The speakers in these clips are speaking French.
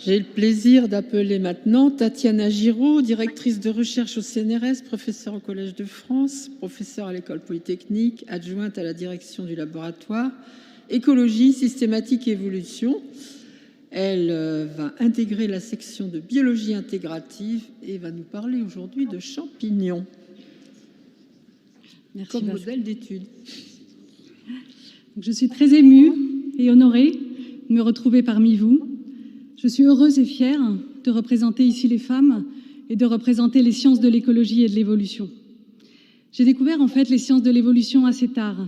J'ai le plaisir d'appeler maintenant Tatiana Giraud, directrice de recherche au CNRS, professeure au Collège de France, professeure à l'École polytechnique, adjointe à la direction du laboratoire Écologie, systématique et évolution. Elle va intégrer la section de biologie intégrative et va nous parler aujourd'hui de champignons. Merci comme modèle d'étude. Je suis très émue et honorée de me retrouver parmi vous. Je suis heureuse et fière de représenter ici les femmes et de représenter les sciences de l'écologie et de l'évolution. J'ai découvert en fait les sciences de l'évolution assez tard,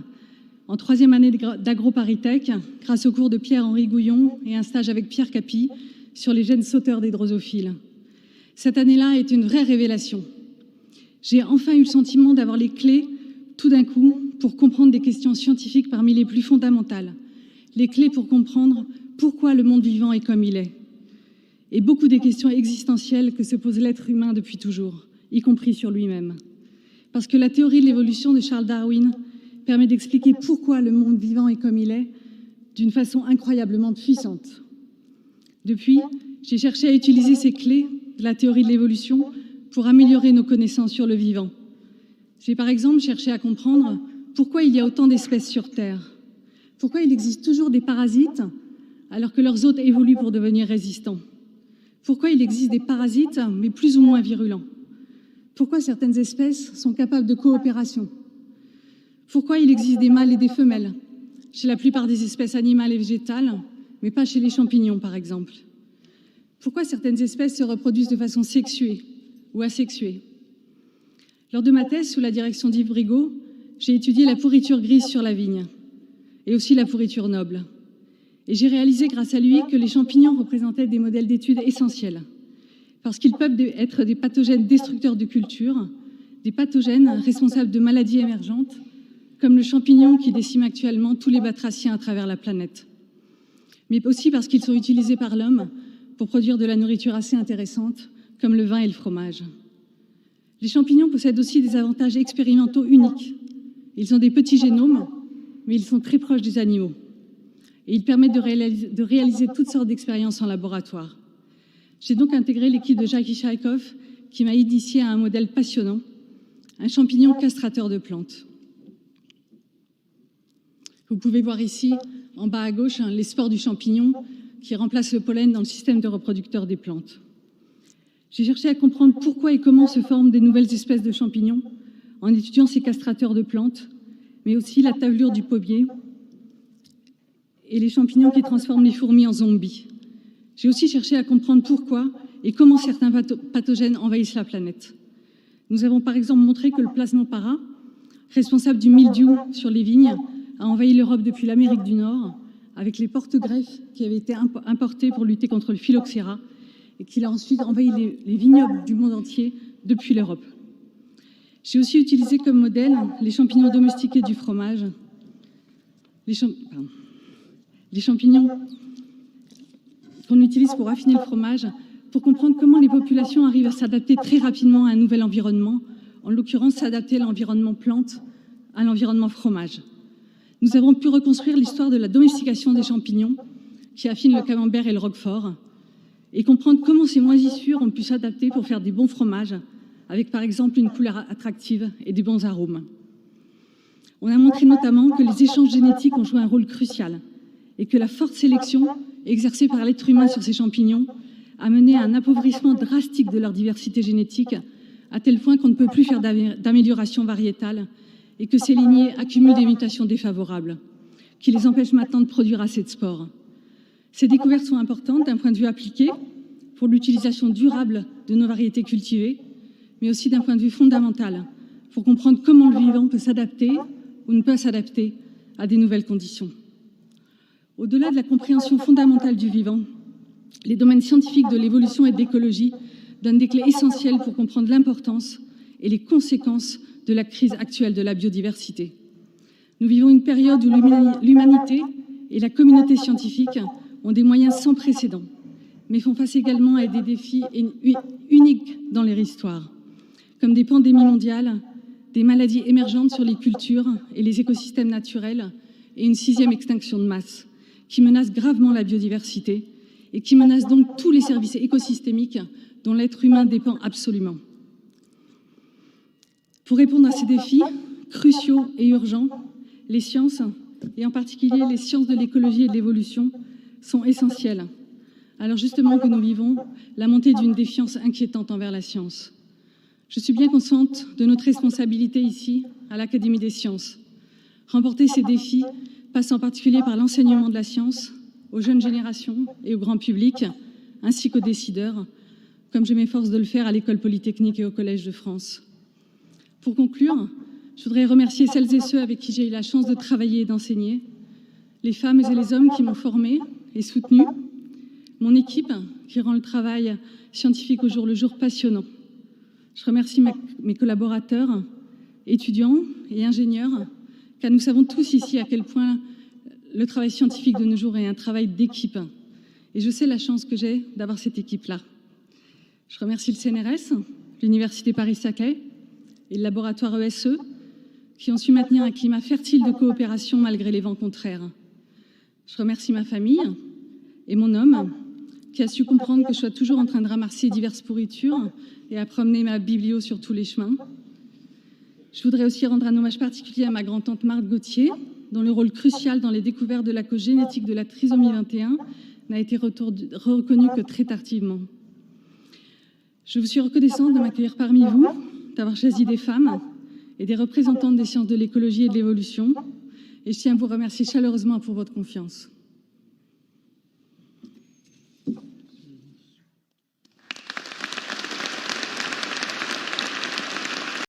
en 3e année d'AgroParisTech, grâce au cours de Pierre-Henri Gouillon et un stage avec Pierre Capy sur les gènes sauteurs des drosophiles. Cette année-là a été une vraie révélation. J'ai enfin eu le sentiment d'avoir les clés, tout d'un coup, pour comprendre des questions scientifiques parmi les plus fondamentales. Les clés pour comprendre pourquoi le monde vivant est comme il est. Et beaucoup des questions existentielles que se pose l'être humain depuis toujours, y compris sur lui-même. Parce que la théorie de l'évolution de Charles Darwin permet d'expliquer pourquoi le monde vivant est comme il est d'une façon incroyablement puissante. Depuis, j'ai cherché à utiliser ces clés de la théorie de l'évolution pour améliorer nos connaissances sur le vivant. J'ai par exemple cherché à comprendre pourquoi il y a autant d'espèces sur Terre, pourquoi il existe toujours des parasites alors que leurs hôtes évoluent pour devenir résistants, pourquoi il existe des parasites mais plus ou moins virulents, pourquoi certaines espèces sont capables de coopération, pourquoi il existe des mâles et des femelles chez la plupart des espèces animales et végétales, mais pas chez les champignons par exemple. Pourquoi certaines espèces se reproduisent de façon sexuée ou asexuée. Lors de ma thèse, sous la direction d'Yves Brigaud, j'ai étudié la pourriture grise sur la vigne et aussi la pourriture noble. Et j'ai réalisé grâce à lui que les champignons représentaient des modèles d'études essentiels parce qu'ils peuvent être des pathogènes destructeurs de culture, des pathogènes responsables de maladies émergentes, comme le champignon qui décime actuellement tous les batraciens à travers la planète. Mais aussi parce qu'ils sont utilisés par l'homme pour produire de la nourriture assez intéressante, comme le vin et le fromage. Les champignons possèdent aussi des avantages expérimentaux uniques. Ils ont des petits génomes, mais ils sont très proches des animaux. Et ils permettent de réaliser toutes sortes d'expériences en laboratoire. J'ai donc intégré l'équipe de Jackie Chaïkov, qui m'a initié à un modèle passionnant, un champignon castrateur de plantes. Vous pouvez voir ici, en bas à gauche, les spores du champignon qui remplacent le pollen dans le système de reproducteur des plantes. J'ai cherché à comprendre pourquoi et comment se forment des nouvelles espèces de champignons en étudiant ces castrateurs de plantes, mais aussi la tablure du pommier et les champignons qui transforment les fourmis en zombies. J'ai aussi cherché à comprendre pourquoi et comment certains pathogènes envahissent la planète. Nous avons par exemple montré que le plasmopara, responsable du mildiou sur les vignes, a envahi l'Europe depuis l'Amérique du Nord avec les porte-greffes qui avaient été importés pour lutter contre le phylloxéra et qu'il a ensuite envahi les vignobles du monde entier depuis l'Europe. J'ai aussi utilisé comme modèle les champignons domestiqués du fromage, les champignons qu'on utilise pour affiner le fromage, pour comprendre comment les populations arrivent à s'adapter très rapidement à un nouvel environnement, en l'occurrence s'adapter à l'environnement plante, à l'environnement fromage. Nous avons pu reconstruire l'histoire de la domestication des champignons qui affinent le camembert et le roquefort et comprendre comment ces moisissures ont pu s'adapter pour faire des bons fromages avec par exemple une couleur attractive et des bons arômes. On a montré notamment que les échanges génétiques ont joué un rôle crucial et que la forte sélection exercée par l'être humain sur ces champignons a mené à un appauvrissement drastique de leur diversité génétique à tel point qu'on ne peut plus faire d'amélioration variétale et que ces lignées accumulent des mutations défavorables qui les empêchent maintenant de produire assez de spores. Ces découvertes sont importantes d'un point de vue appliqué pour l'utilisation durable de nos variétés cultivées, mais aussi d'un point de vue fondamental pour comprendre comment le vivant peut s'adapter ou ne peut s'adapter à des nouvelles conditions. Au-delà de la compréhension fondamentale du vivant, les domaines scientifiques de l'évolution et de l'écologie donnent des clés essentielles pour comprendre l'importance et les conséquences de la crise actuelle de la biodiversité. Nous vivons une période où l'humanité et la communauté scientifique ont des moyens sans précédent, mais font face également à des défis uniques dans leur histoire, comme des pandémies mondiales, des maladies émergentes sur les cultures et les écosystèmes naturels et une 6e extinction de masse qui menace gravement la biodiversité et qui menace donc tous les services écosystémiques dont l'être humain dépend absolument. Pour répondre à ces défis cruciaux et urgents, les sciences, et en particulier les sciences de l'écologie et de l'évolution, sont essentielles. Alors justement que nous vivons la montée d'une défiance inquiétante envers la science. Je suis bien consciente de notre responsabilité ici, à l'Académie des sciences. Remporter ces défis passe en particulier par l'enseignement de la science aux jeunes générations et au grand public, ainsi qu'aux décideurs, comme je m'efforce de le faire à l'École polytechnique et au Collège de France. Pour conclure, je voudrais remercier celles et ceux avec qui j'ai eu la chance de travailler et d'enseigner, les femmes et les hommes qui m'ont formée et soutenue, mon équipe qui rend le travail scientifique au jour le jour passionnant. Je remercie mes collaborateurs, étudiants et ingénieurs, car nous savons tous ici à quel point le travail scientifique de nos jours est un travail d'équipe. Et je sais la chance que j'ai d'avoir cette équipe-là. Je remercie le CNRS, l'Université Paris-Saclay et le laboratoire ESE, qui ont su maintenir un climat fertile de coopération malgré les vents contraires. Je remercie ma famille et mon homme, qui a su comprendre que je sois toujours en train de ramasser diverses pourritures et à promener ma biblio sur tous les chemins. Je voudrais aussi rendre un hommage particulier à ma grand-tante Marthe Gauthier, dont le rôle crucial dans les découvertes de la cause génétique de la trisomie 21 n'a été reconnu que très tardivement. Je vous suis reconnaissante de m'accueillir parmi vous, d'avoir choisi des femmes et des représentantes des sciences de l'écologie et de l'évolution, et je tiens à vous remercier chaleureusement pour votre confiance.